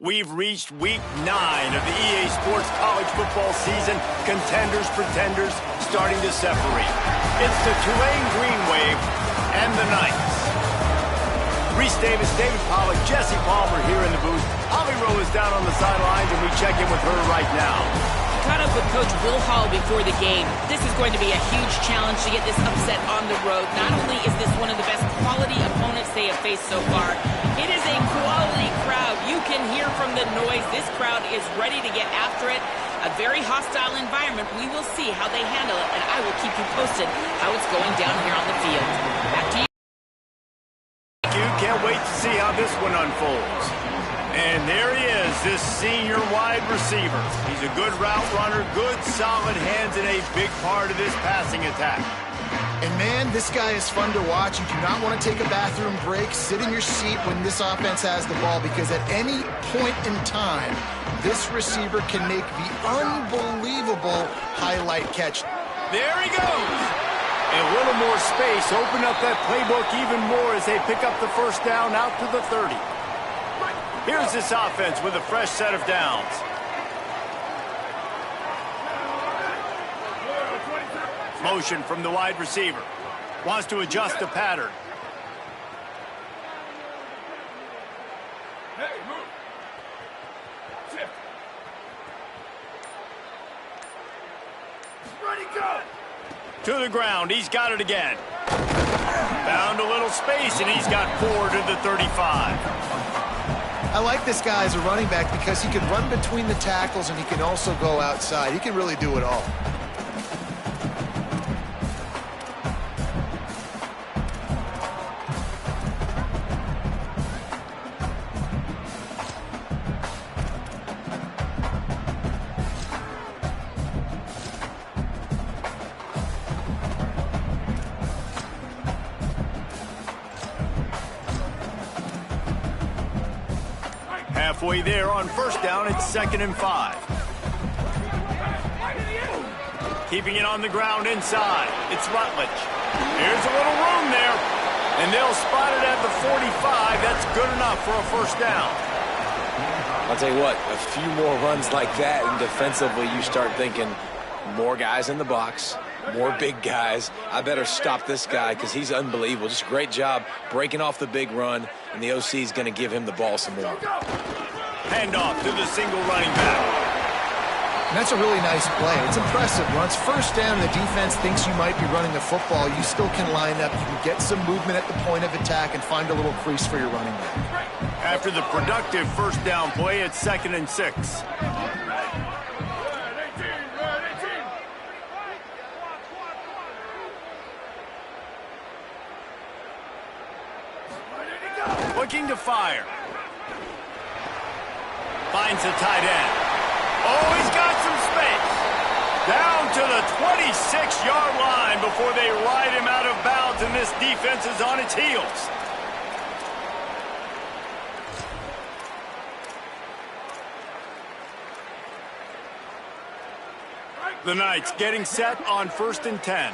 We've reached week 9 of the EA Sports college football season. Contenders, pretenders, starting to separate. It's the Tulane Green Wave and the Knights. Reese Davis, David Pollack, Jesse Palmer here in the booth. Holly Rowe is down on the sidelines, and we check in with her right now. Caught up with Coach Will Hall before the game. This is going to be a huge challenge to get this upset on the road. Not only is this one of the best quality opponents they have faced so far, it is a quality crowd. You can hear from the noise. This crowd is ready to get after it. A very hostile environment. We will see how they handle it, and I will keep you posted how it's going down here on the field. Back to you. You can't wait to see how this one unfolds. And there he is, this senior wide receiver. He's a good route runner, good solid hands, and a big part of this passing attack. And man, this guy is fun to watch. You do not want to take a bathroom break. Sit in your seat when this offense has the ball, because at any point in time, this receiver can make the unbelievable highlight catch. There he goes. A little more space, open up that playbook even more as they pick up the first down out to the 30. Here's this offense with a fresh set of downs. Motion from the wide receiver. Wants to adjust the pattern. Hey, move. Shift. Ready, go. To the ground. He's got it again. Found a little space, and he's got 4 to the 35. I like this guy as a running back because he can run between the tackles and he can also go outside. He can really do it all. Halfway there on first down, it's 2nd and 5. Keeping it on the ground inside. It's Rutledge. Here's a little room there, and they'll spot it at the 45. That's good enough for a first down. I'll tell you what, a few more runs like that, and defensively you start thinking more guys in the box, more big guys. I better stop this guy because he's unbelievable. Just a great job breaking off the big run, and the OC is going to give him the ball some more. Handoff to the single running back. And that's a really nice play. It's impressive. Once first down, the defense thinks you might be running the football. You still can line up. You can get some movement at the point of attack and find a little crease for your running back. After the productive first down play, it's 2nd and 6. Looking to fire. Finds the tight end. Oh, he's got some space. Down to the 26-yard line before they ride him out of bounds, and this defense is on its heels. The Knights getting set on 1st and 10.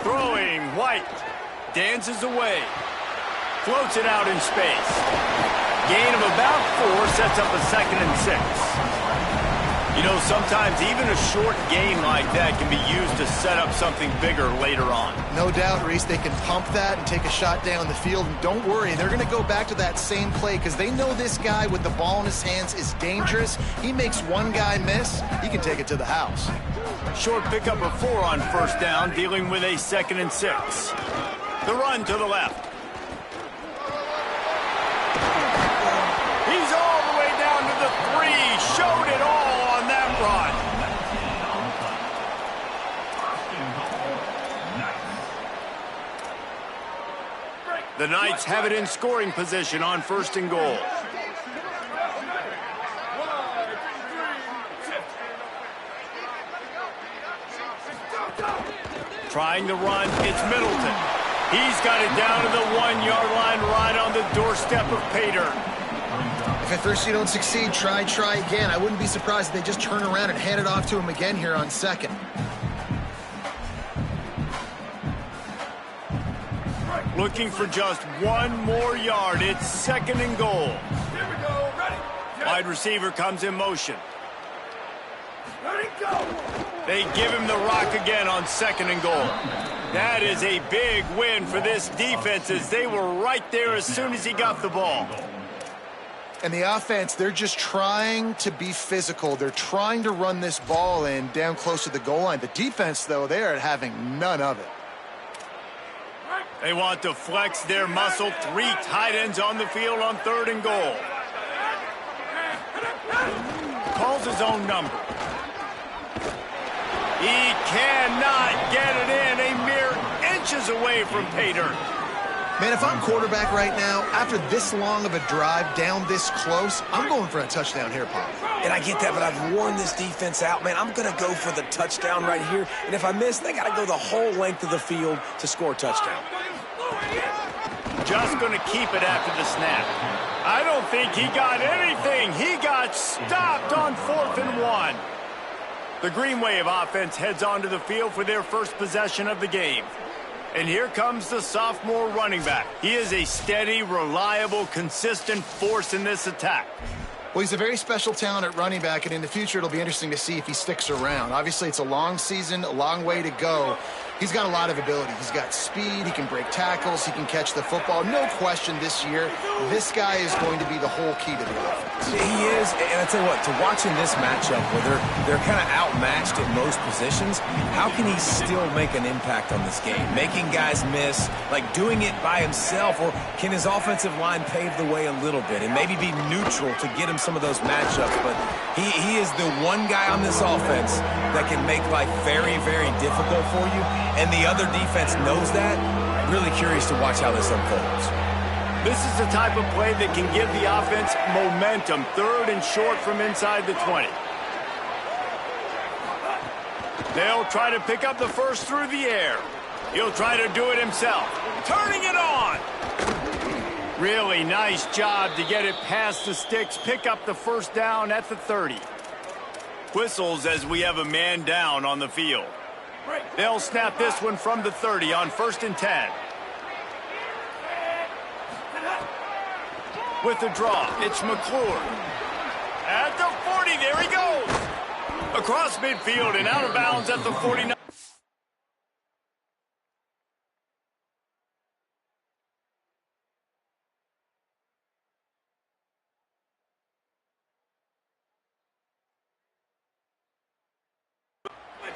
Throwing, White. Dances away. Floats it out in space. Gain of about 4 sets up a 2nd and 6. You know, sometimes even a short gain like that can be used to set up something bigger later on. No doubt, Reese, they can pump that and take a shot down the field. And don't worry, they're going to go back to that same play because they know this guy with the ball in his hands is dangerous. He makes one guy miss, he can take it to the house. Short pickup of 4 on first down, dealing with a 2nd and 6. The run to the left. He's all the way down to the 3. Showed it all on that run. The Knights have it in scoring position on 1st and goal. Trying the run, it's Middleton. He's got it down to the 1-yard line, right on the doorstep of Pater. If at first you don't succeed, try again. I wouldn't be surprised if they just turn around and hand it off to him again here on 2nd. Looking for just one more yard. It's 2nd and goal. Here we go. Ready. Wide receiver comes in motion. Ready, go. They give him the rock again on 2nd and goal. That is a big win for this defense as they were right there as soon as he got the ball. And the offense, they're just trying to be physical. They're trying to run this ball in down close to the goal line. The defense, though, they are having none of it. They want to flex their muscle. 3 tight ends on the field on 3rd and goal. Calls his own number. He cannot get it in. A mere inches away from pay dirt. Man, if I'm quarterback right now, after this long of a drive down this close, I'm going for a touchdown here, Pop. And I get that, but I've worn this defense out, man. I'm going to go for the touchdown right here. And if I miss, they got to go the whole length of the field to score a touchdown. Just going to keep it after the snap. I don't think he got anything. He got stopped on 4th and 1. The Green Wave offense heads onto the field for their first possession of the game. And here comes the sophomore running back. He is a steady, reliable, consistent force in this attack. Well, he's a very special talent at running back, and in the future, it'll be interesting to see if he sticks around. Obviously, it's a long season, a long way to go. He's got a lot of ability. He's got speed. He can break tackles. He can catch the football. No question this year, this guy is going to be the whole key to the offense. He is, and I tell you what, to watching this matchup where they're kind of outmatched at most positions, how can he still make an impact on this game? Making guys miss, like doing it by himself, or can his offensive line pave the way a little bit and maybe be neutral to get him some of those matchups? But he is the one guy on this offense that can make life very, very difficult for you, and the other defense knows that. Really curious to watch how this unfolds. This is the type of play that can give the offense momentum. 3rd and short from inside the 20. They'll try to pick up the first through the air. He'll try to do it himself. Turning it on. Really nice job to get it past the sticks. Pick up the first down at the 30. Whistles as we have a man down on the field. They'll snap this one from the 30 on 1st and 10. With the draw, it's McClure. At the 40, there he goes. Across midfield and out of bounds at the 49.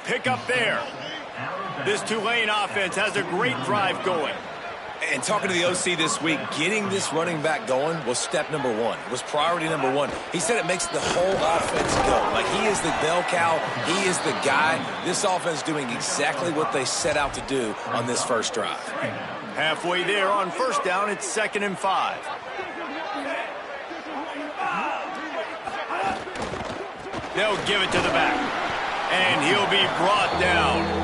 Pick up there. This Tulane offense has a great drive going. And talking to the OC this week, getting this running back going was step number 1. Was priority number 1. He said it makes the whole offense go. Like, he is the bell cow. He is the guy. This offense doing exactly what they set out to do on this first drive. Halfway there on 1st down, it's 2nd and 5. They'll give it to the back. And he'll be brought down.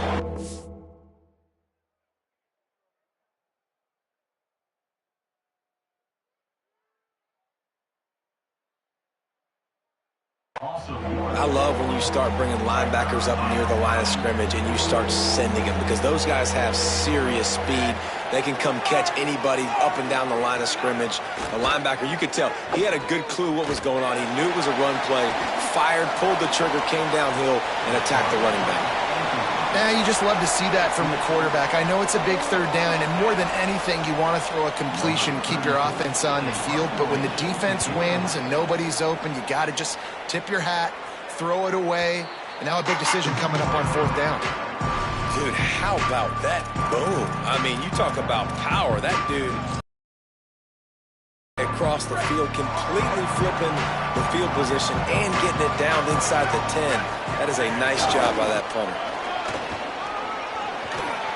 I love when you start bringing linebackers up near the line of scrimmage and you start sending them, because those guys have serious speed. They can come catch anybody up and down the line of scrimmage. The linebacker, you could tell, he had a good clue what was going on. He knew it was a run play, fired, pulled the trigger, came downhill, and attacked the running back. You just love to see that from the quarterback. I know it's a big 3rd down, and more than anything, you want to throw a completion, keep your offense on the field. But when the defense wins and nobody's open, you got to just tip your hat, throw it away. And now a big decision coming up on 4th down. Dude, how about that boom? I mean, you talk about power. That dude across the field, completely flipping the field position and getting it down inside the 10. That is a nice job by that punter.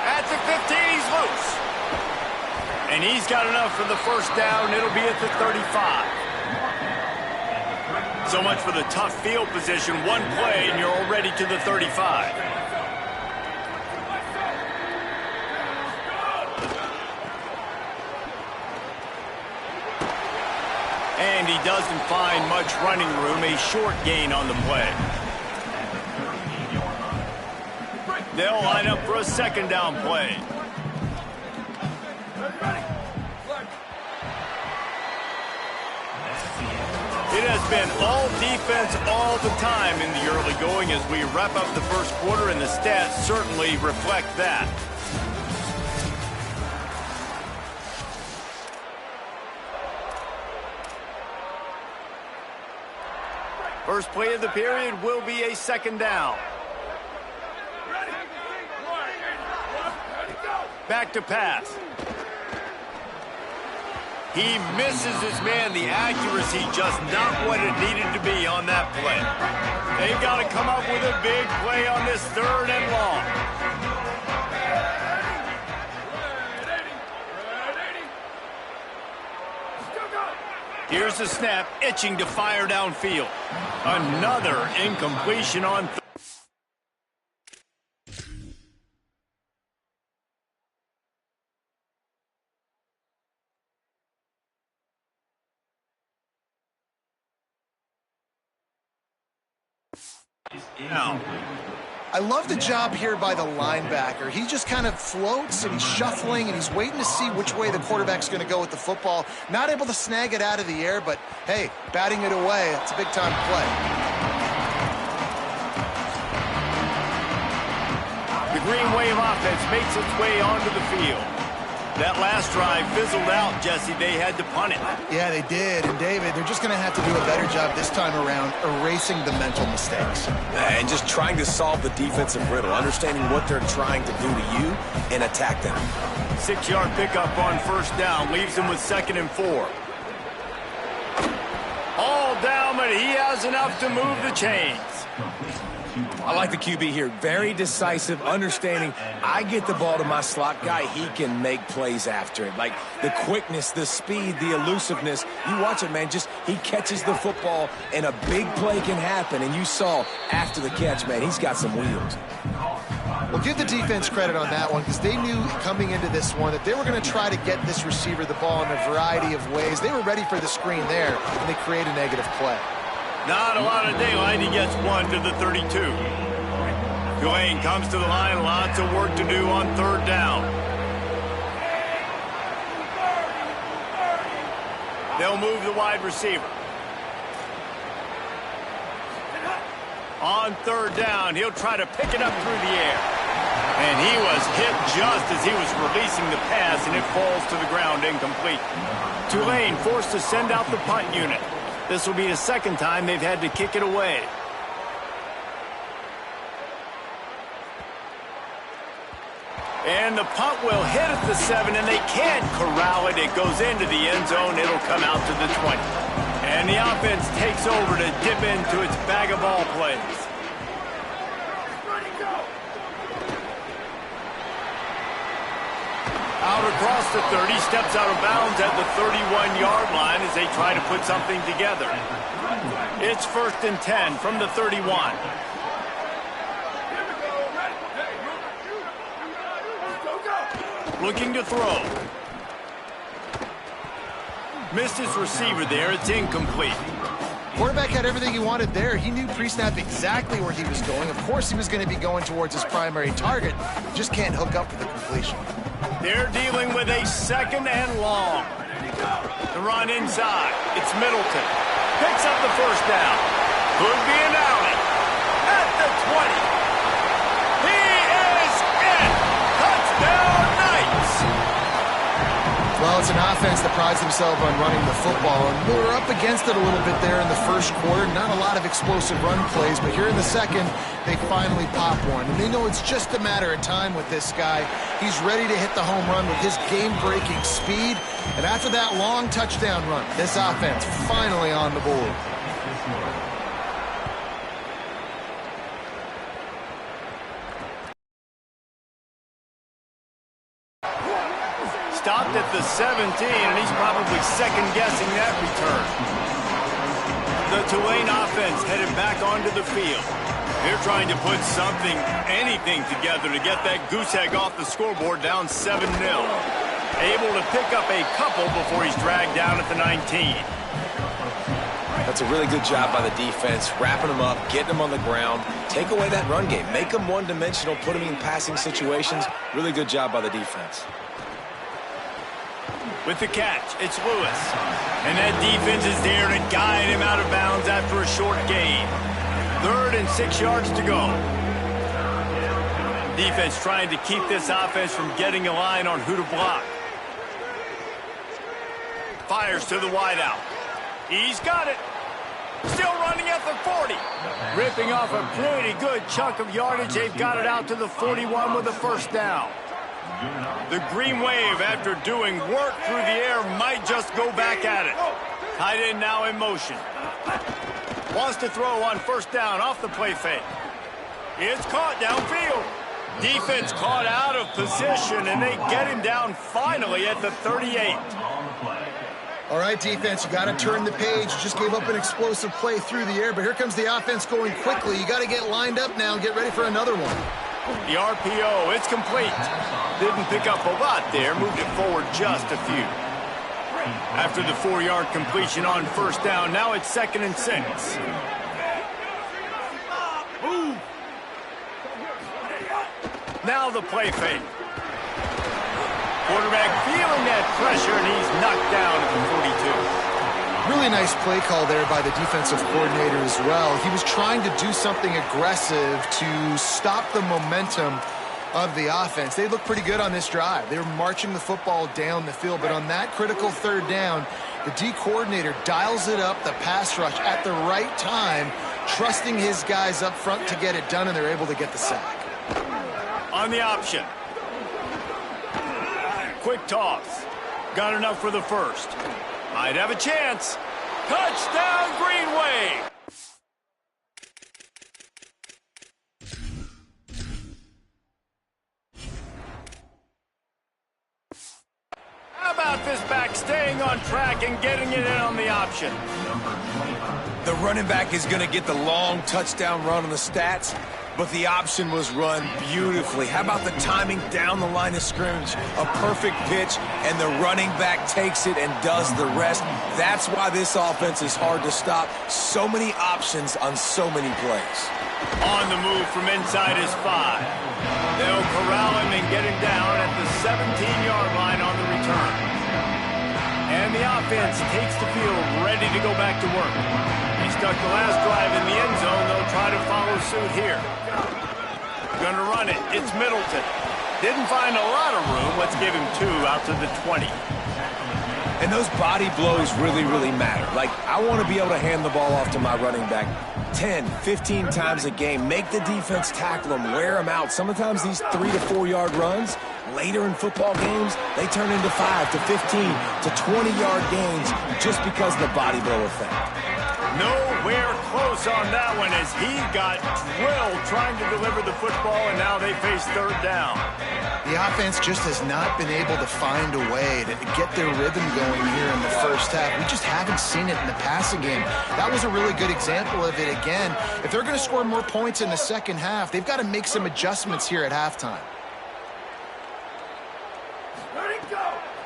At the 15, he's loose. And he's got enough for the first down. It'll be at the 35. So much for the tough field position. One play, and you're already to the 35. And he doesn't find much running room. A short gain on the play. They'll line up for a 2nd down play. It has been all defense all the time in the early going as we wrap up the first quarter, and the stats certainly reflect that. First play of the period will be a second down. Back to pass. He misses his man. The accuracy just not what it needed to be on that play. They've got to come up with a big play on this third and long. Here's the snap, itching to fire downfield. Another incompletion on third. Now, I love the job here by the linebacker. He just kind of floats and he's shuffling and he's waiting to see which way the quarterback's going to go with the football. Not able to snag it out of the air, but hey, batting it away, it's a big-time play. The Green Wave offense makes its way onto the field. That last drive fizzled out, Jesse. They had to punt it. Yeah, they did. And, David, they're just going to have to do a better job this time around erasing the mental mistakes. And just trying to solve the defensive riddle, understanding what they're trying to do to you and attack them. 6-yard pickup on first down leaves him with 2nd and 4. All down, but he has enough to move the chains. I like the QB here. Very decisive, understanding I get the ball to my slot guy, he can make plays after it. Like the quickness, the speed, the elusiveness. You watch it, man. Just he catches the football and a big play can happen. And you saw after the catch, man, he's got some wheels. Well, give the defense credit on that one because they knew coming into this one that they were going to try to get this receiver the ball in a variety of ways. They were ready for the screen there, and they create a negative play. Not a lot of daylight. He gets 1 to the 32. Tulane comes to the line. Lots of work to do on third down. They'll move the wide receiver. On third down, he'll try to pick it up through the air. And he was hit just as he was releasing the pass, and it falls to the ground incomplete. Tulane forced to send out the punt unit. This will be the second time they've had to kick it away. And the punt will hit at the 7, and they can't corral it. It goes into the end zone. It'll come out to the 20. And the offense takes over to dip into its bag of ball plays. Out across the 30, steps out of bounds at the 31-yard line as they try to put something together. It's 1st and 10 from the 31. Looking to throw. Missed his receiver there. It's incomplete. Quarterback had everything he wanted there. He knew pre-snap exactly where he was going. Of course he was going to be going towards his primary target. Just can't hook up for the completion. They're dealing with a 2nd and long. The run inside. It's Middleton. Picks up the first down. Could be an alley. At the 20. He is in. Touchdown Knights. Well, it's an offense that prides themselves on running the football, and we were up against it a little bit there in the first quarter. Not a lot of explosive run plays, but here in the second, they finally pop one. And they know it's just a matter of time with this guy. He's ready to hit the home run with his game-breaking speed. And after that long touchdown run, this offense finally on the board. Stopped at the 17, and he's probably second-guessing that return. The Tulane offense headed back onto the field. They're trying to put something, anything together to get that goose egg off the scoreboard down 7-0. Able to pick up a couple before he's dragged down at the 19. That's a really good job by the defense, wrapping them up, getting them on the ground, take away that run game, make them one-dimensional, put them in passing situations. Really good job by the defense. With the catch, it's Lewis. And that defense is there to guide him out of bounds after a short gain. 3rd and 6 yards to go. Defense trying to keep this offense from getting a line on who to block. Fires to the wideout. He's got it. Still running at the 40. Ripping off a pretty good chunk of yardage. They've got it out to the 41 with a first down. The Green Wave, after doing work through the air, might just go back at it. Tight end now in motion. Wants to throw on first down off the play fake. It's caught downfield. Defense caught out of position, and they get him down finally at the 38. All right, defense, you got to turn the page. You just gave up an explosive play through the air, but here comes the offense going quickly. You got to get lined up now and get ready for another one. The RPO, it's complete. Didn't pick up a lot there, moved it forward just a few. After the 4-yard completion on first down, now it's 2nd and 6. Now the play fake. Quarterback feeling that pressure, and he's knocked down at the 42. Really nice play call there by the defensive coordinator as well. He was trying to do something aggressive to stop the momentum of the offense. They looked pretty good on this drive. They were marching the football down the field, but on that critical 3rd down, the D coordinator dials it up, the pass rush at the right time, trusting his guys up front to get it done, and they're able to get the sack. On the option. Quick toss. Got enough for the first. Might have a chance. Touchdown, Green Wave! How about this back staying on track and getting it in on the option? The running back is going to get the long touchdown run on the stats, but the option was run beautifully. How about the timing down the line of scrimmage? A perfect pitch, and the running back takes it and does the rest. That's why this offense is hard to stop. So many options on so many plays. On the move from inside his 5. They'll corral him and get him down at the 17-yard line on the return. And the offense takes the field, ready to go back to work. He stuck the last drive in the end zone. They'll try to follow suit here. Gonna run it. It's Middleton. Didn't find a lot of room. Let's give him 2 out to the 20. And those body blows really, really matter. Like, I want to be able to hand the ball off to my running back 10, 15 times a game. Make the defense tackle them, wear them out. Sometimes these 3 to 4 yard runs, later in football games, they turn into 5 to 15 to 20-yard gains just because of the body blow effect. Nowhere close on that one as he got drilled trying to deliver the football, and now they face 3rd down. The offense just has not been able to find a way to get their rhythm going here in the first half. We just haven't seen it in the passing game. That was a really good example of it again. If they're going to score more points in the second half, they've got to make some adjustments here at halftime.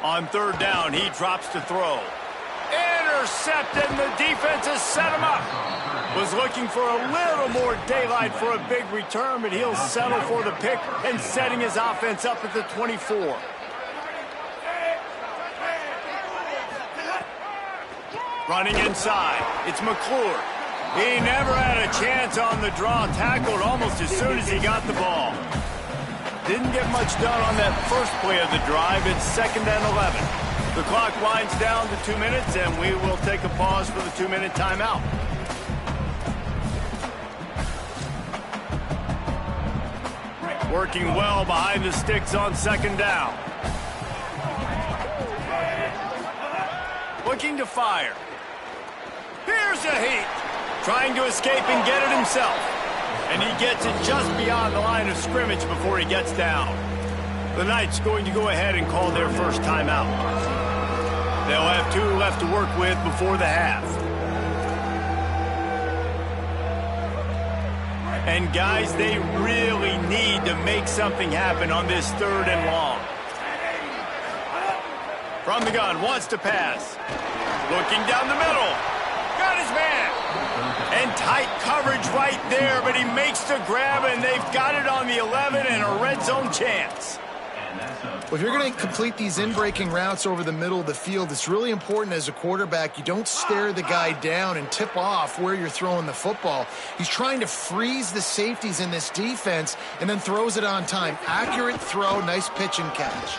On 3rd down, he drops to throw. Intercepted, and the defense has set him up. Was looking for a little more daylight for a big return, but he'll settle for the pick and setting his offense up at the 24. Running inside, it's McClure. He never had a chance on the draw, tackled almost as soon as he got the ball. Didn't get much done on that first play of the drive. It's 2nd and 11. The clock winds down to 2 minutes, and we will take a pause for the 2-minute timeout. Working well behind the sticks on 2nd down. Looking to fire. Here's a heat. Trying to escape and get it himself. And he gets it just beyond the line of scrimmage before he gets down. The Knights going to go ahead and call their first timeout. They'll have 2 left to work with before the half. And guys, they really need to make something happen on this 3rd and long. From the gun, wants to pass. Looking down the middle. Got his man. And tight coverage right there, but he makes the grab, and they've got it on the 11 and a red zone chance. Well, if you're going to complete these in-breaking routes over the middle of the field, it's really important as a quarterback you don't stare the guy down and tip off where you're throwing the football. He's trying to freeze the safeties in this defense and then throws it on time. Accurate throw, nice pitch and catch.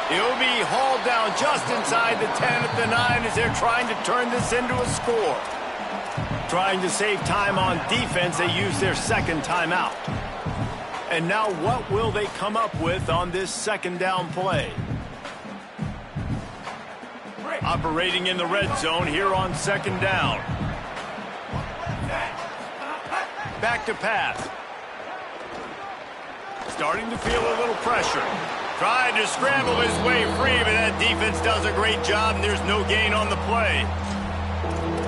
He'll be hauled down just inside the 10 at the 9 as they're trying to turn this into a score. Trying to save time on defense, they use their second timeout. And now what will they come up with on this second down play? Operating in the red zone here on second down. Back to pass. Starting to feel a little pressure. Trying to scramble his way free, but that defense does a great job, and there's no gain on the play.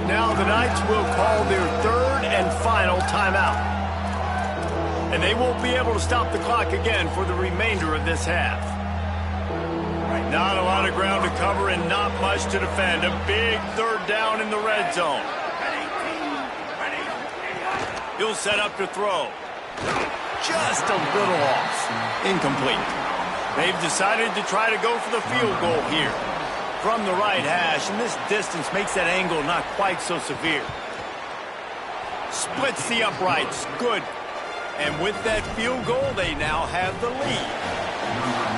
Now the Knights will call their third and final timeout. And they won't be able to stop the clock again for the remainder of this half. Not a lot of ground to cover and not much to defend. A big third down in the red zone. He'll set up to throw. Just a little off. Incomplete. They've decided to try to go for the field goal here. From the right hash, and this distance makes that angle not quite so severe. Splits the uprights. Good. And with that field goal, they now have the lead.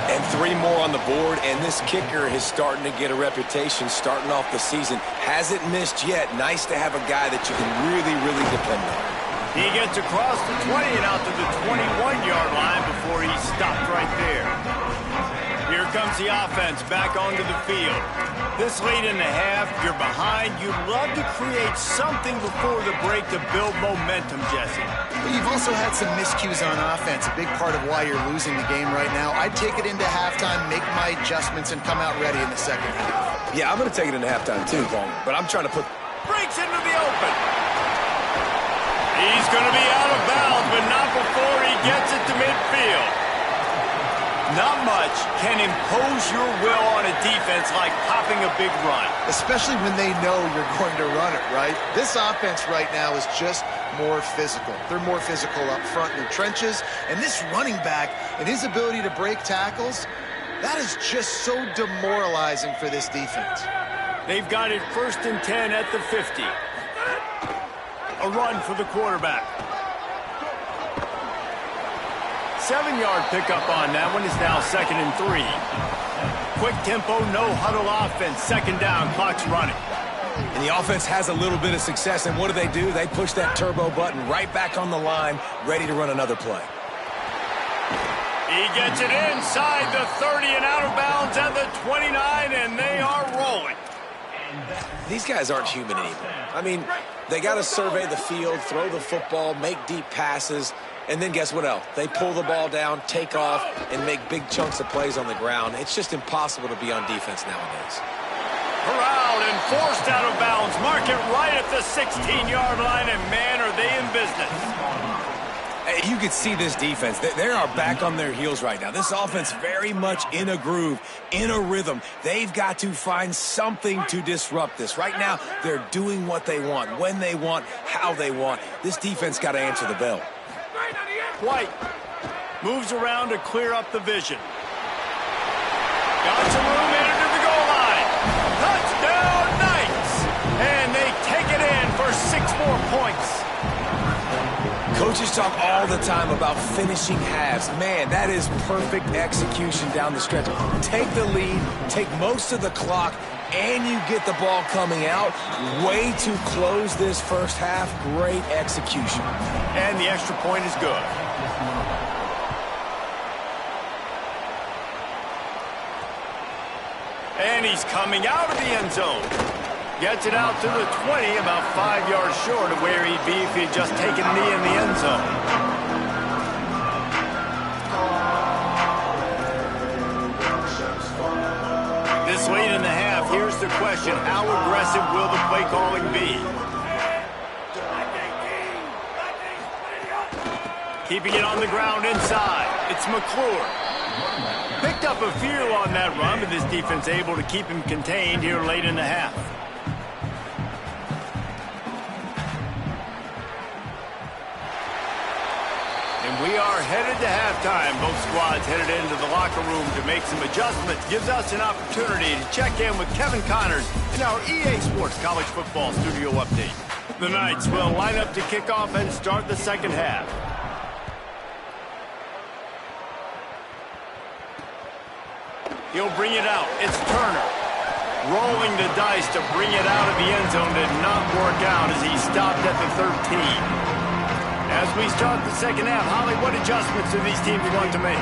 And 3 more on the board, and this kicker is starting to get a reputation starting off the season. Hasn't missed yet. Nice to have a guy that you can really, really depend on. He gets across the 20 and out to the 21-yard line before he's stopped right there. Here comes the offense back onto the field. This late in the half, you're behind. You'd love to create something before the break to build momentum, Jesse. But you've also had some miscues on offense, a big part of why you're losing the game right now. I'd take it into halftime, make my adjustments, and come out ready in the second half. Yeah, I'm going to take it into halftime too, Paul. But I'm trying to put... Breaks into the open. He's going to be out of bounds, but not before he gets it to midfield. Not much can impose your will on a defense like popping a big run. Especially when they know you're going to run it, right? This offense right now is just more physical. They're more physical up front in the trenches. And this running back and his ability to break tackles, that is just so demoralizing for this defense. They've got it 1st and 10 at the 50. A run for the quarterback. 7-yard pickup on that one. Is now 2nd and 3. Quick tempo, no huddle offense. 2nd down, clock's running. And the offense has a little bit of success, and what do? They push that turbo button right back on the line, ready to run another play. He gets it inside the 30 and out of bounds at the 29, and they are rolling. These guys aren't human anymore. I mean, they got to survey the field, throw the football, make deep passes, and then guess what else? They pull the ball down, take off, and make big chunks of plays on the ground. It's just impossible to be on defense nowadays. Corralled and forced out of bounds. Mark it right at the 16-yard line, and man, are they in business. You could see this defense. They are back on their heels right now. This offense very much in a groove, in a rhythm. They've got to find something to disrupt this. Right now, they're doing what they want, when they want, how they want. This defense got to answer the bell. White moves around to clear up the vision. Got some room into the goal line. Touchdown, Knights! And they take it in for 6 more points. Coaches talk all the time about finishing halves. Man, that is perfect execution down the stretch. Take the lead, take most of the clock, and you get the ball coming out. Way to close this first half. Great execution. And the extra point is good. And he's coming out of the end zone. Gets it out to the 20, about 5 yards short of where he'd be if he'd just taken a knee in the end zone. This late in the half, here's the question. How aggressive will the play calling be? Keeping it on the ground inside. It's McClure. Picked up a few on that run, but this defense able to keep him contained here late in the half. We are headed to halftime. Both squads headed into the locker room to make some adjustments. Gives us an opportunity to check in with Kevin Connors in our EA Sports College Football Studio Update. The Knights will line up to kick off and start the second half. He'll bring it out. It's Turner. Rolling the dice to bring it out of the end zone did not work out as he stopped at the 13. As we start the second half, Holly, what adjustments do these teams want to make?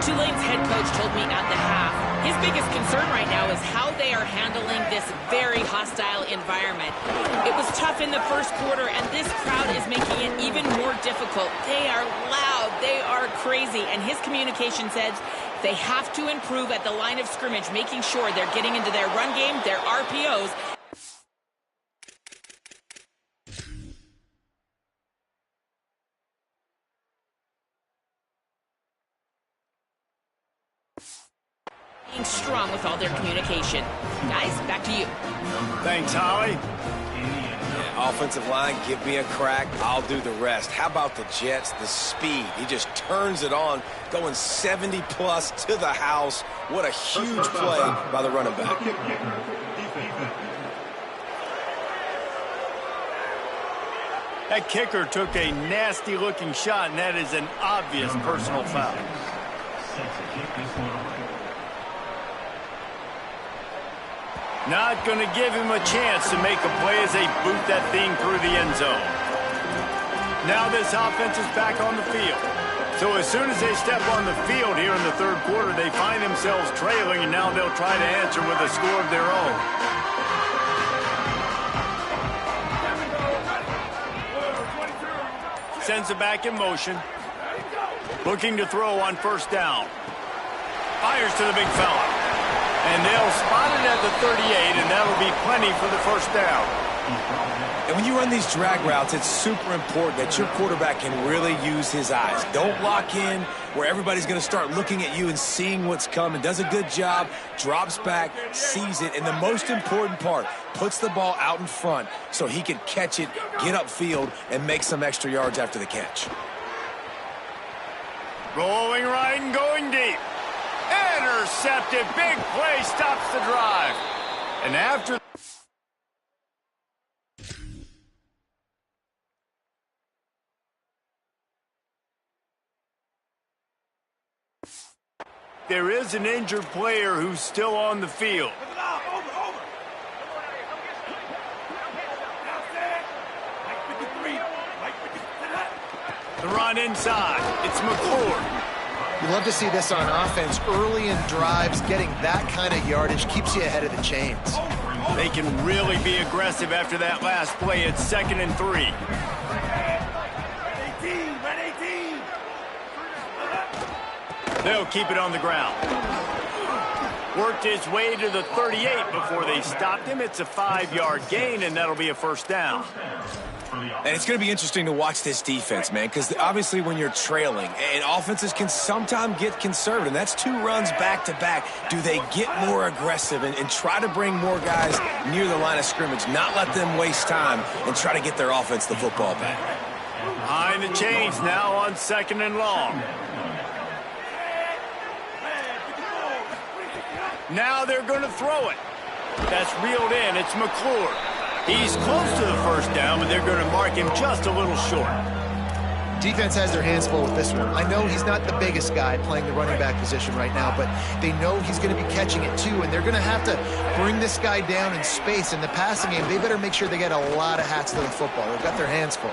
Tulane's head coach told me at the half, his biggest concern right now is how they are handling this very hostile environment. It was tough in the first quarter, and this crowd is making it even more difficult. They are loud. They are crazy. And his communication says they have to improve at the line of scrimmage, making sure they're getting into their run game, their RPOs. Being strong with all their communication. Guys, back to you. Thanks, Holly. Yeah, offensive line, give me a crack. I'll do the rest. How about the Jets? The speed. He just turns it on, going 70-plus to the house. What a huge play by the running back. That kicker took a nasty-looking shot, and that is an obvious personal foul. Not going to give him a chance to make a play as they boot that thing through the end zone. Now this offense is back on the field. So as soon as they step on the field here in the third quarter, they find themselves trailing, and now they'll try to answer with a score of their own. Sends it back in motion. Looking to throw on first down. Fires to the big fella. And they'll spot it at the 38, and that'll be plenty for the first down. And when you run these drag routes, it's super important that your quarterback can really use his eyes. Don't lock in where everybody's going to start looking at you and seeing what's coming. Does a good job, drops back, sees it, and the most important part, puts the ball out in front so he can catch it, get upfield, and make some extra yards after the catch. Rolling right and going deep. Intercepted. Big play stops the drive. And after there is an injured player who's still on the field. The run inside. It's McClure. You love to see this on offense. Early in drives, getting that kind of yardage keeps you ahead of the chains. They can really be aggressive after that last play. It's 2nd and 3. They'll keep it on the ground. Worked his way to the 38 before they stopped him. It's a 5-yard gain, and that'll be a first down. And it's going to be interesting to watch this defense, man, because obviously when you're trailing, and offenses can sometimes get conservative, and that's 2 runs back-to-back. Do they get more aggressive and try to bring more guys near the line of scrimmage, not let them waste time, and try to get their offense the football back? Behind the chains now on 2nd and long. Now they're going to throw it. That's reeled in. It's McClure. He's close to the first down, but they're going to mark him just a little short. Defense has their hands full with this one. I know he's not the biggest guy playing the running back position right now, but they know he's going to be catching it too, and they're going to have to bring this guy down in space. In the passing game, they better make sure they get a lot of hats to the football. They've got their hands full.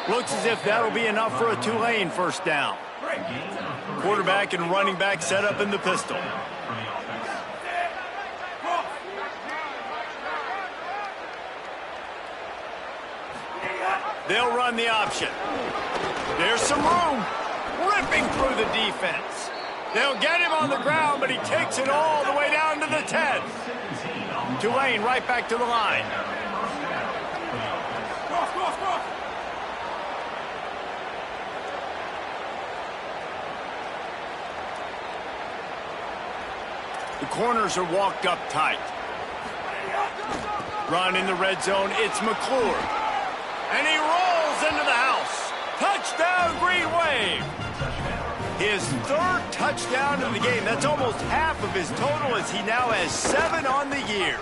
Looks as if that'll be enough for a Tulane first down. Quarterback and running back set up in the pistol. They'll run the option. There's some room. Ripping through the defense. They'll get him on the ground, but he takes it all the way down to the 10. Tulane right back to the line. The corners are walked up tight. Run in the red zone. It's McClure. And he rolls into the house. Touchdown, Green Wave. His third touchdown of the game. That's almost half of his total as he now has 7 on the year.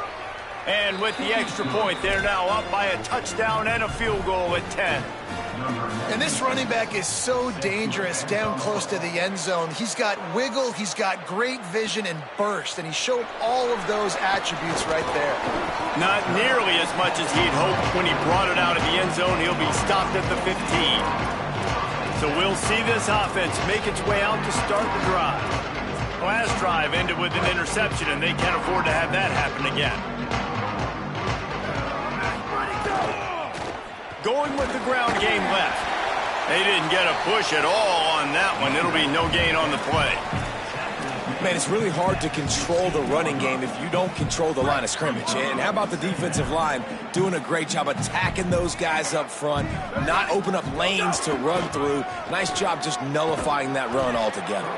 And with the extra point, they're now up by a touchdown and a field goal at 10. And this running back is so dangerous down close to the end zone. He's got wiggle, he's got great vision and burst, and he showed all of those attributes right there. Not nearly as much as he'd hoped when he brought it out of the end zone. He'll be stopped at the 15. So we'll see this offense make its way out to start the drive. Last drive ended with an interception, and they can't afford to have that happen again. Going with the ground game left. They didn't get a push at all on that one. It'll be no gain on the play. Man, it's really hard to control the running game if you don't control the line of scrimmage. And how about the defensive line doing a great job attacking those guys up front, not open up lanes to run through. Nice job just nullifying that run altogether.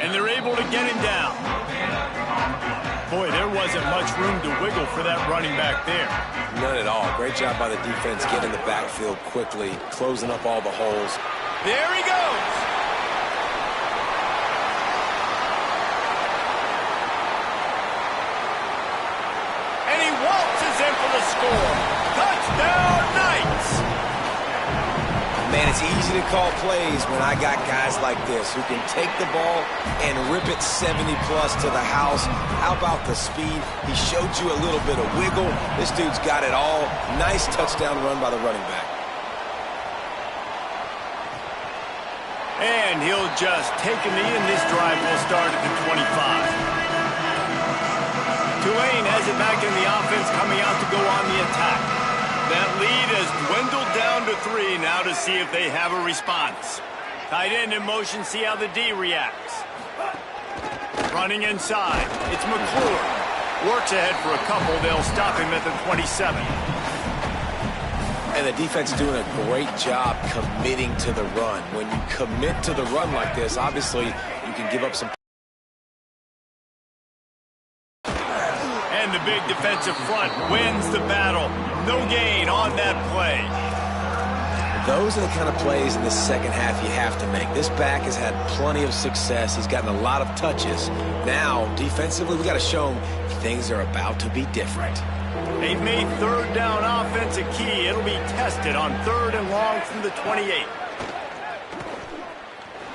And they're able to get him down. Boy, there wasn't much room to wiggle for that running back there. None at all. Great job by the defense getting the backfield quickly, closing up all the holes. There he goes. And he waltzes in for the score. Touchdown, Knights. Man, it's easy to call plays when I got guys like this who can take the ball and rip it 70-plus to the house. How about the speed? He showed you a little bit of wiggle. This dude's got it all. Nice touchdown run by the running back. And he'll just take a knee, and this drive will start at the 25. Tulane has it back in the offense, coming out to go on the attack. That lead has dwindled down to 3. Now to see if they have a response. Tight end in motion, see how the D reacts. Running inside, it's McClure. Works ahead for a couple, they'll stop him at the 27. And the defense doing a great job committing to the run. When you commit to the run like this, obviously you can give up some. And the big defensive front wins the battle. No gain on that play. Those are the kind of plays in the second half you have to make. This back has had plenty of success. He's gotten a lot of touches. Now, defensively, we got to show him things are about to be different. They've made third down offense a key. It'll be tested on 3rd and long from the 28.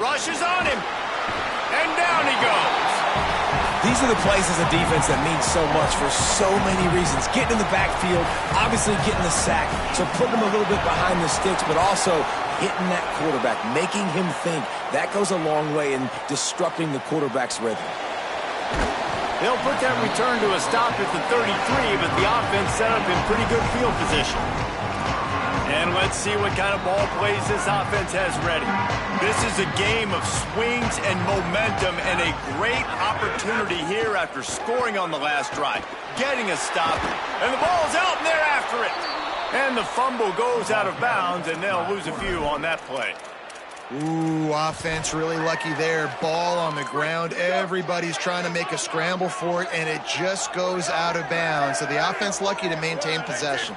Rushes on him. And down he goes. These are the plays as a defense that mean so much for so many reasons. Getting in the backfield, obviously getting the sack, so putting him a little bit behind the sticks, but also hitting that quarterback, making him think. That goes a long way in disrupting the quarterback's rhythm. They'll put that return to a stop at the 33, but the offense set up in pretty good field position. And let's see what kind of ball plays this offense has ready. This is a game of swings and momentum, and a great opportunity here after scoring on the last drive. Getting a stop, and the ball's out, and they're after it. And the fumble goes out of bounds, and they'll lose a few on that play. Ooh, offense really lucky there. Ball on the ground. Everybody's trying to make a scramble for it, and it just goes out of bounds. So the offense lucky to maintain possession.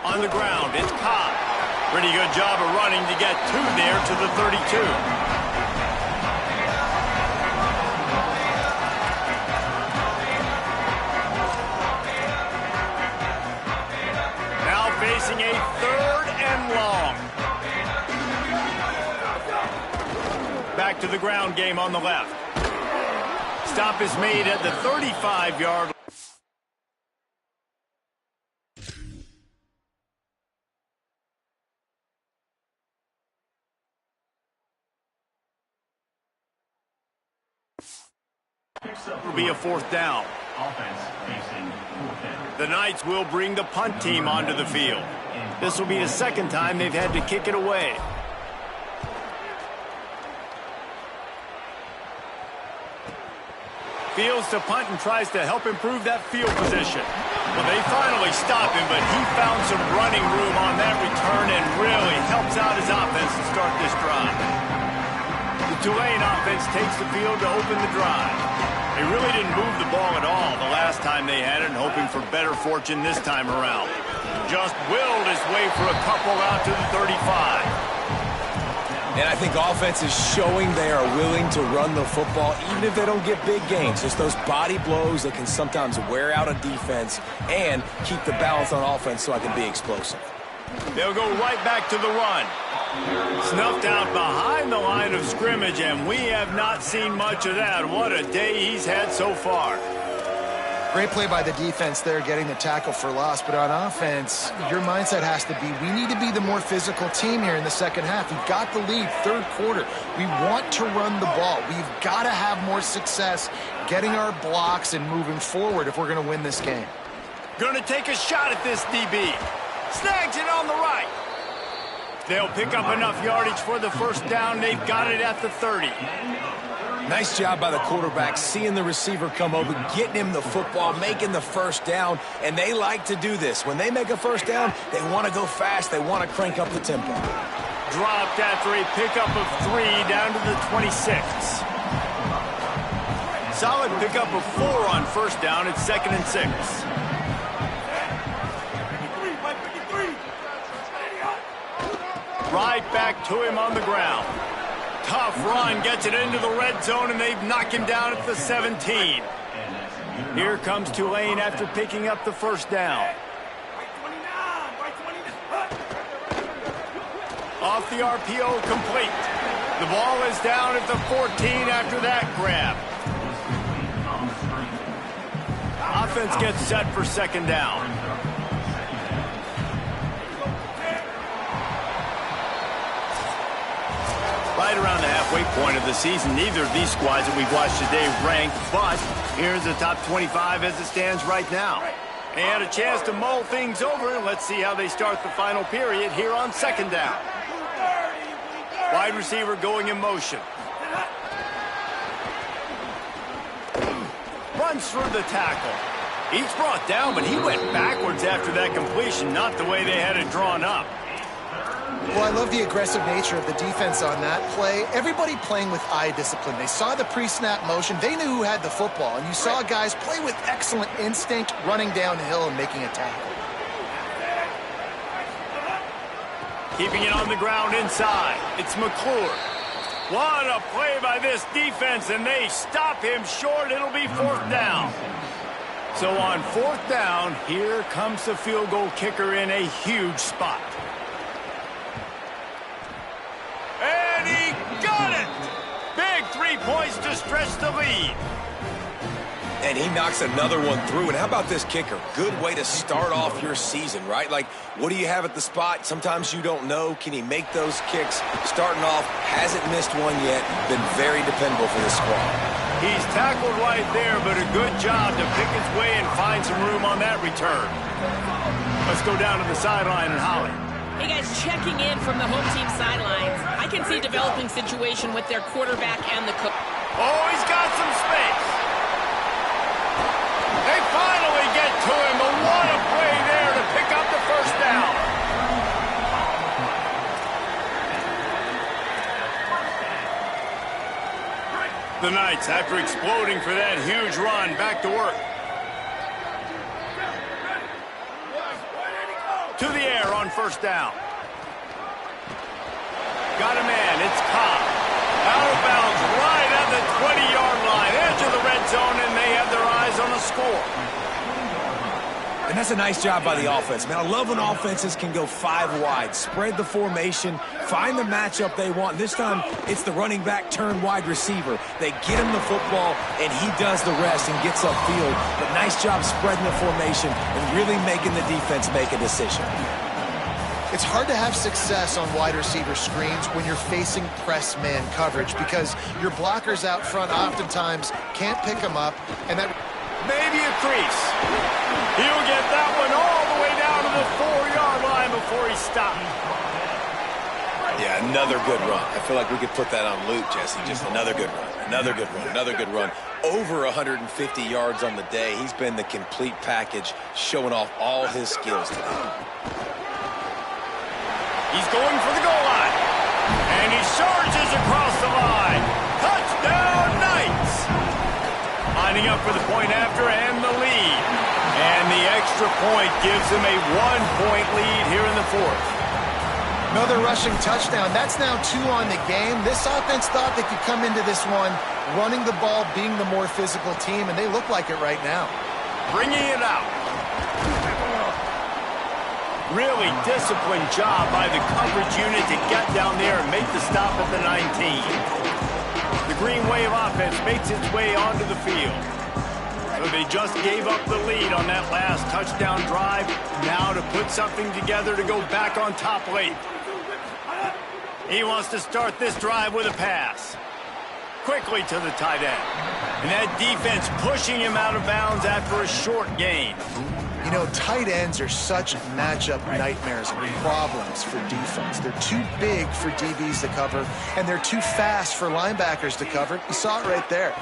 On the ground, it's Cobb. Pretty good job of running to get 2 there to the 32. Now facing a 3rd and long. Back to the ground game on the left. Stop is made at the 35-yard line. Will be a 4th down. The Knights will bring the punt team onto the field. This will be the 2nd time they've had to kick it away. Fields to punt and tries to help improve that field position. Well, they finally stop him, but he found some running room on that return and really helps out his offense to start this drive. The Tulane offense takes the field to open the drive. They really didn't move the ball at all the last time they had it, and hoping for better fortune this time around. Just willed his way for a couple out to the 35. And I think offense is showing they are willing to run the football, even if they don't get big gains. Just those body blows that can sometimes wear out a defense and keep the balance on offense so I can be explosive. They'll go right back to the run. Snuffed out behind the line of scrimmage, and we have not seen much of that. What a day he's had so far. Great play by the defense there, getting the tackle for loss. But on offense, your mindset has to be, we need to be the more physical team here in the second half. We've got the lead, third quarter. We want to run the ball. We've got to have more success getting our blocks and moving forward if we're going to win this game. Going to take a shot at this DB. Snags it on the right. They'll pick up enough yardage for the first down. They've got it at the 30. Nice job by the quarterback, seeing the receiver come over, getting him the football, making the first down, and they like to do this. When they make a first down, they want to go fast. They want to crank up the tempo. Dropped after a pickup of 3 down to the 26. Solid pickup of 4 on first down. It's 2nd and 6. Right back to him on the ground. Tough run, gets it into the red zone, and they've knocked him down at the 17. Here comes Tulane after picking up the first down. Off the RPO, complete. The ball is down at the 14 after that grab. Offense gets set for second down. Right around the halfway point of the season, neither of these squads that we've watched today ranked, but here's the top 25 as it stands right now. They had a chance to mull things over. Let's see how they start the final period here on second down. Wide receiver going in motion. Runs through the tackle. He's brought down, but he went backwards after that completion, not the way they had it drawn up. Well, I love the aggressive nature of the defense on that play. Everybody playing with eye discipline. They saw the pre-snap motion. They knew who had the football. And you saw guys play with excellent instinct, running downhill and making a tackle. Keeping it on the ground inside. It's McClure. What a play by this defense, and they stop him short. It'll be 4th down. So on 4th down, here comes the field goal kicker in a huge spot. And he got it! Big 3 points to stretch the lead. And he knocks another one through. And how about this kicker? Good way to start off your season, right? Like, what do you have at the spot? Sometimes you don't know. Can he make those kicks? Starting off, hasn't missed one yet. Been very dependable for this squad. He's tackled right there, but a good job to pick his way and find some room on that return. Let's go down to the sideline and Holly. Hey guys, checking in from the home team sidelines. I can see a developing situation with their quarterback and the coach. Oh, he's got some space. They finally get to him, but what a play there to pick up the first down. The Knights, after exploding for that huge run, back to work. To the air on first down. Got a man. It's Cobb. Out of bounds right at the 20-yard line. Edge of the red zone, and they have their eyes on a score. And that's a nice job by the offense, man. I love when offenses can go 5 wide, spread the formation, find the matchup they want. This time, it's the running back turned wide receiver. They get him the football, and he does the rest and gets upfield. But nice job spreading the formation and really making the defense make a decision. It's hard to have success on wide receiver screens when you're facing press man coverage because your blockers out front oftentimes can't pick them up, and that maybe a crease. He'll get that one all the way down to the 4-yard line before he stopped. Yeah, another good run. I feel like we could put that on loop, Jesse. Just another good run, another good run, another good run. Over 150 yards on the day. He's been the complete package, showing off all his skills today. He's going for the goal line. And he charges across the line. Touchdown, Knights! Lining up for the point after and the lead. And the extra point gives him a 1-point lead here in the 4th. Another rushing touchdown. That's now 2 on the game. This offense thought they could come into this one running the ball, being the more physical team, and they look like it right now. Bringing it out. Really disciplined job by the coverage unit to get down there and make the stop at the 19. The Green Wave offense makes its way onto the field. So they just gave up the lead on that last touchdown drive. Now to put something together to go back on top late. He wants to start this drive with a pass. Quickly to the tight end. And that defense pushing him out of bounds after a short gain. You know, tight ends are such matchup nightmares and problems for defense. They're too big for DBs to cover, and they're too fast for linebackers to cover. You saw it right there.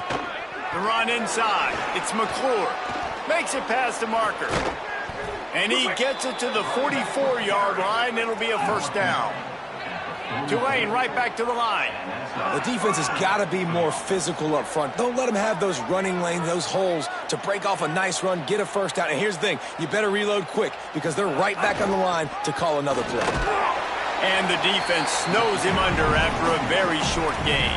The run inside. It's McClure. Makes it past the marker. And he gets it to the 44-yard line. It'll be a first down. Tulane right back to the line. The defense has got to be more physical up front. Don't let them have those running lanes, those holes to break off a nice run, get a first down. And here's the thing, you better reload quick because they're right back on the line to call another play. And the defense snows him under after a very short gain.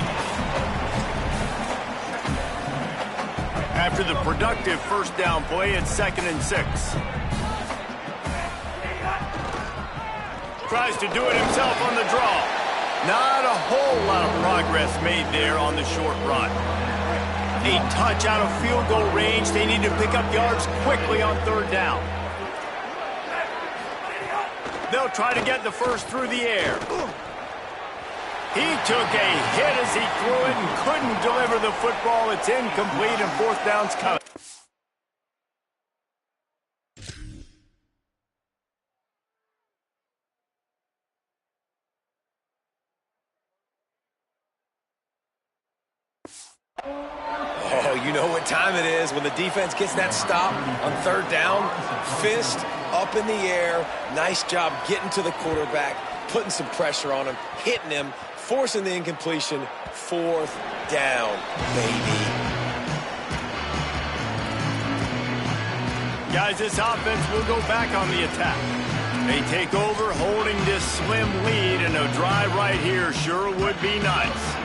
After the productive first down play, it's 2nd and 6. Tries to do it himself on the draw. Not a whole lot of progress made there on the short run. A touch out of field goal range. They need to pick up yards quickly on 3rd down. They'll try to get the first through the air. He took a hit as he threw it and couldn't deliver the football. It's incomplete and 4th down's coming. Oh, you know what time it is when the defense gets that stop on 3rd down. Fist up in the air. Nice job getting to the quarterback, putting some pressure on him, hitting him, forcing the incompletion. 4th down, baby. Guys, this offense will go back on the attack. They take over holding this slim lead, and a drive right here sure would be nice.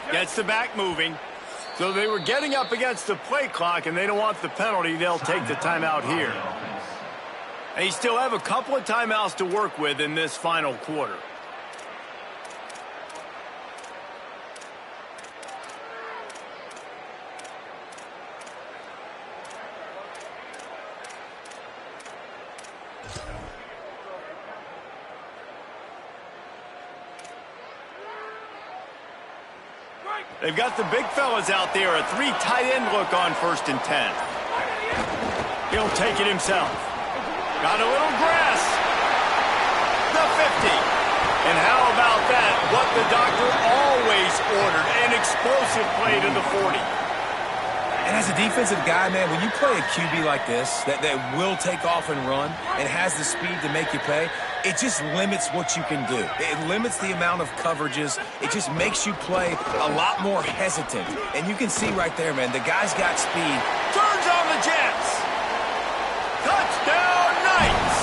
Gets the back moving. So they were getting up against the play clock, and they don't want the penalty. They'll take the timeout here. They still have a couple of timeouts to work with in this final quarter. They've got the big fellas out there, a 3 tight end look on 1st and 10. He'll take it himself. Got a little grass. The 50. And how about that? What the doctor always ordered, an explosive play to the 40. And as a defensive guy, man, when you play a QB like this, that will take off and run and has the speed to make you pay, it just limits what you can do. It limits the amount of coverages. It just makes you play a lot more hesitant. And you can see right there, man, the guy's got speed. Turns on the Jets. Touchdown, Knights.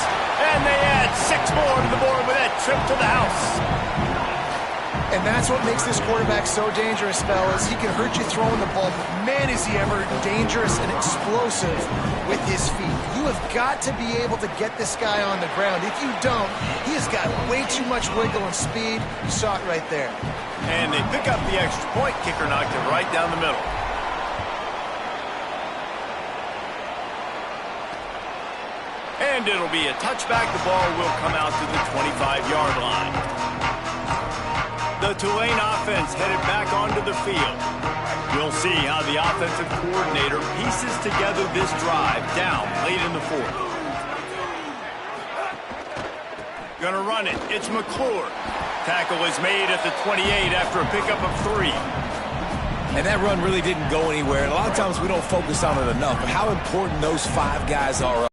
And they add 6 more to the board with that trip to the house. And that's what makes this quarterback so dangerous, fellas. He can hurt you throwing the ball, but man, is he ever dangerous and explosive with his feet. You have got to be able to get this guy on the ground. If you don't, he has got way too much wiggle and speed. You saw it right there. And they pick up the extra point. Kicker knocked it right down the middle. And it'll be a touchback. The ball will come out to the 25-yard line. The Tulane offense headed back onto the field. We'll see how the offensive coordinator pieces together this drive down late in the 4th. Gonna run it. It's McClure. Tackle is made at the 28 after a pickup of 3. And that run really didn't go anywhere. And a lot of times we don't focus on it enough, but how important those 5 guys are.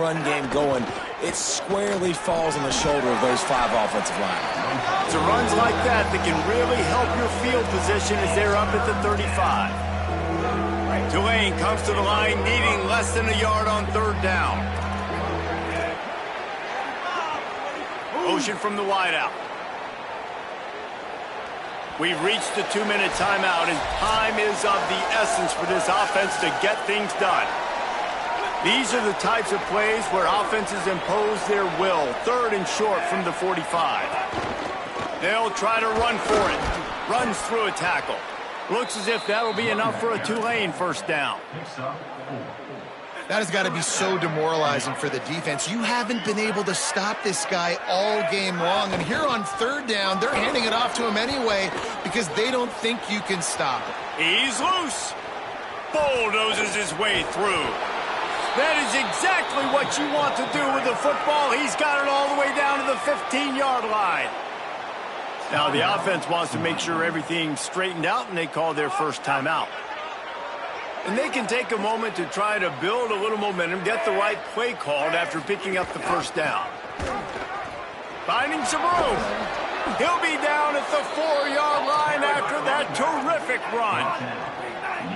run game going, it squarely falls on the shoulder of those 5 offensive linemen. It's runs like that that can really help your field position as they're up at the 35. Tulane comes to the line needing less than a yard on 3rd down. Motion from the wideout. We've reached the 2-minute timeout, and time is of the essence for this offense to get things done. These are the types of plays where offenses impose their will. 3rd and short from the 45. They'll try to run for it. Runs through a tackle. Looks as if that'll be enough for a Tulane first down. That has got to be so demoralizing for the defense. You haven't been able to stop this guy all game long. And here on 3rd down, they're handing it off to him anyway because they don't think you can stop him. He's loose. Bulldozes his way through. That is exactly what you want to do with the football. He's got it all the way down to the 15-yard line. Now the offense wants to make sure everything's straightened out, and they call their first timeout. And they can take a moment to try to build a little momentum, get the right play called after picking up the first down. Finding some room. He'll be down at the 4-yard line after that terrific run.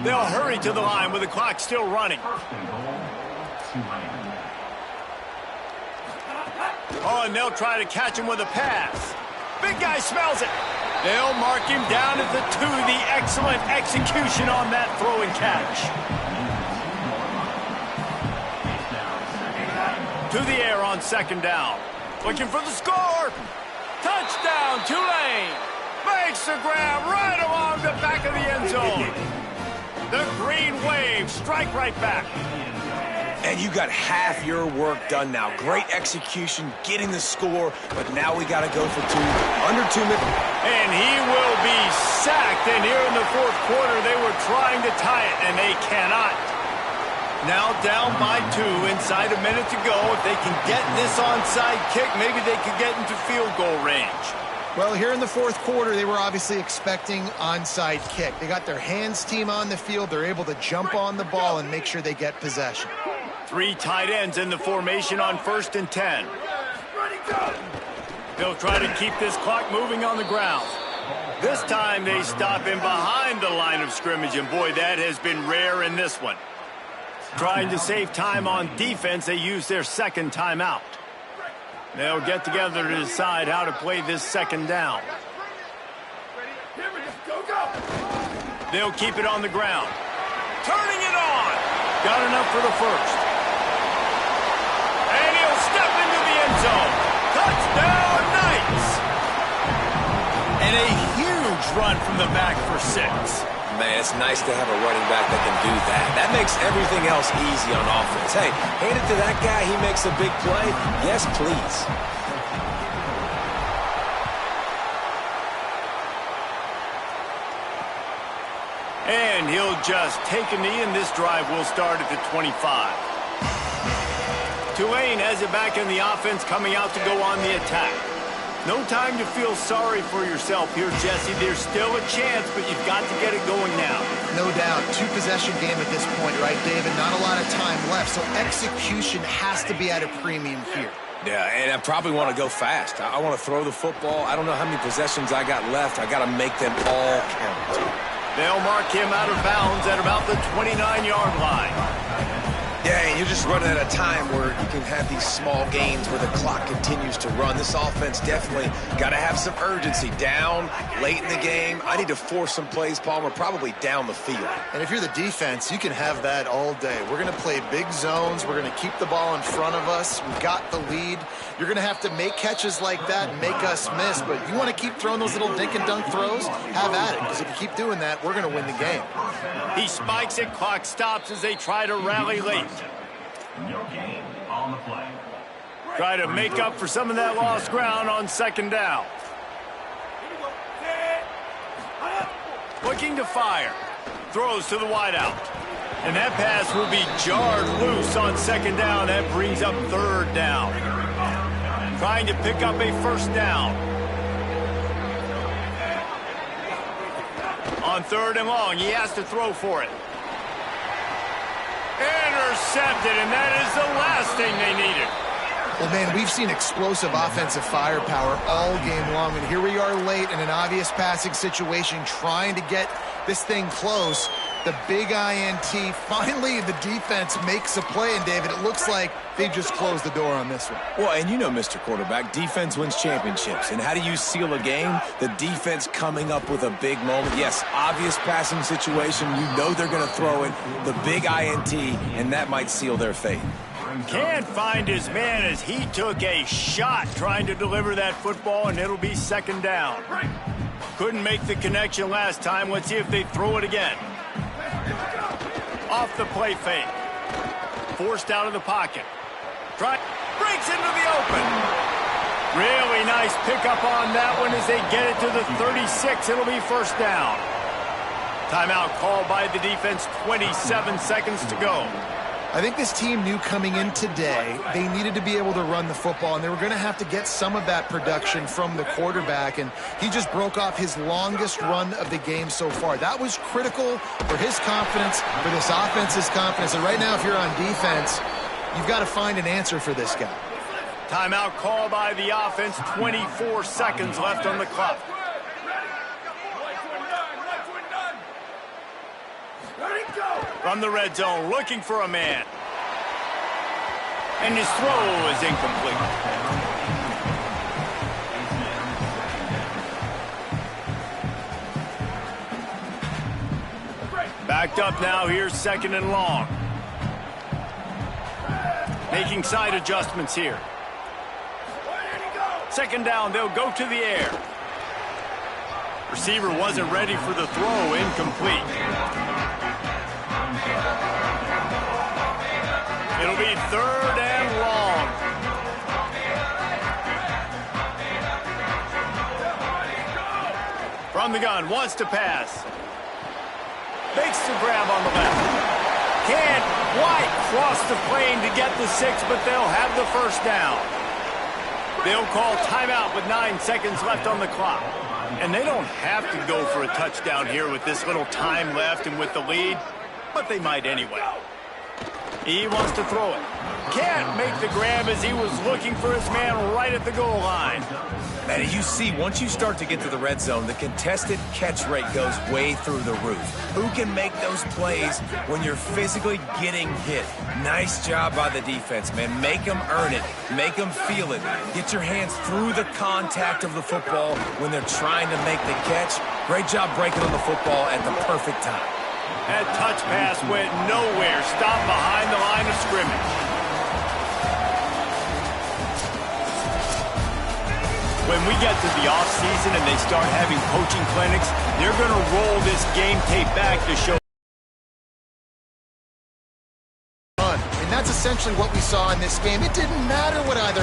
They'll hurry to the line with the clock still running. Oh, and they'll try to catch him with a pass. Big guy smells it. They'll mark him down at the 2. The excellent execution on that throw and catch. To the air on 2nd down. Looking for the score. Touchdown, Tulane. Makes the grab right along the back of the end zone. The green wave, strike right back. And you got half your work done now. Great execution, getting the score, but now we got to go for 2, under 2 minutes. And he will be sacked. And here in the 4th quarter, they were trying to tie it, and they cannot. Now down by 2, inside a minute to go. If they can get this onside kick, maybe they could get into field goal range. Well, here in the 4th quarter, they were obviously expecting onside kick. They got their hands team on the field. They're able to jump on the ball and make sure they get possession. 3 tight ends in the formation on 1st and 10. They'll try to keep this clock moving on the ground. This time they stop him behind the line of scrimmage, and boy, that has been rare in this one. Trying to save time on defense, they use their 2nd timeout. They'll get together to decide how to play this 2nd down. They'll keep it on the ground. Turning it on. Got enough for the first. And he'll step into the end zone. Touchdown, Knights. And a huge run from the back for 6. Man, it's nice to have a running back that can do that. That makes everything else easy on offense. Hey, hand it to that guy. He makes a big play. Yes, please. And he'll just take a knee, and this drive will start at the 25. Tulane has it back in the offense, coming out to go on the attack. No time to feel sorry for yourself here, Jesse. There's still a chance, but you've got to get it going now. No doubt. 2-possession game at this point, right, David? Not a lot of time left, so execution has to be at a premium here. Yeah, and I probably want to go fast. I want to throw the football. I don't know how many possessions I got left. I got to make them all count. They'll mark him out of bounds at about the 29-yard line. Yeah, and you're just running at a time where you can have these small gains where the clock continues to run. This offense definitely got to have some urgency. Down, late in the game. I need to force some plays, Palmer, probably down the field. And if you're the defense, you can have that all day. We're going to play big zones. We're going to keep the ball in front of us. We've got the lead. You're going to have to make catches like that and make us miss. But you want to keep throwing those little dink and dunk throws? Have at it, because if you keep doing that, we're going to win the game. He spikes it. Clock stops as they try to rally late. No game on the play. Try to make up for some of that lost ground on 2nd down. Looking to fire. Throws to the wideout. And that pass will be jarred loose on 2nd down. That brings up 3rd down. Trying to pick up a first down. On 3rd and long, he has to throw for it. Intercepted, and that is the last thing they needed. Well, man, we've seen explosive offensive firepower all game long, and here we are late in an obvious passing situation trying to get this thing close. The big INT, finally the defense makes a play, and David, it looks like they just closed the door on this one. Well, and you know, Mr. Quarterback, defense wins championships. And how do you seal a game? The defense coming up with a big moment. Yes, obvious passing situation. You know they're going to throw it. The big INT, and that might seal their fate. Can't find his man as he took a shot trying to deliver that football, and it'll be second down. Couldn't make the connection last time. Let's see if they throw it again. Off the play fake. Forced out of the pocket. Breaks into the open. Really nice pickup on that one as they get it to the 36. It'll be first down. Timeout called by the defense. 27 seconds to go. I think this team knew coming in today they needed to be able to run the football, and they were going to have to get some of that production from the quarterback, and he just broke off his longest run of the game so far. That was critical for his confidence, for this offense's confidence, and right now if you're on defense, you've got to find an answer for this guy. Timeout called by the offense. 24 seconds left on the clock. From the red zone, looking for a man. And his throw is incomplete. Backed up now, here's second and long. Making side adjustments here. Second down, they'll go to the air. Receiver wasn't ready for the throw, incomplete. It'll be third and long. From the gun, wants to pass. Makes the grab on the left. Can't quite cross the plane to get the 6, but they'll have the first down. They'll call timeout with 9 seconds left on the clock. And they don't have to go for a touchdown here with this little time left and with the lead, but they might anyway. He wants to throw it. Can't make the grab as he was looking for his man right at the goal line. Man, you see, once you start to get to the red zone, the contested catch rate goes way through the roof. Who can make those plays when you're physically getting hit? Nice job by the defense, man. Make them earn it. Make them feel it. Get your hands through the contact of the football when they're trying to make the catch. Great job breaking on the football at the perfect time. That touch pass went nowhere. Stopped behind the line of scrimmage. When we get to the offseason and they start having coaching clinics, they're going to roll this game tape back to show. And that's essentially what we saw in this game. It didn't matter what either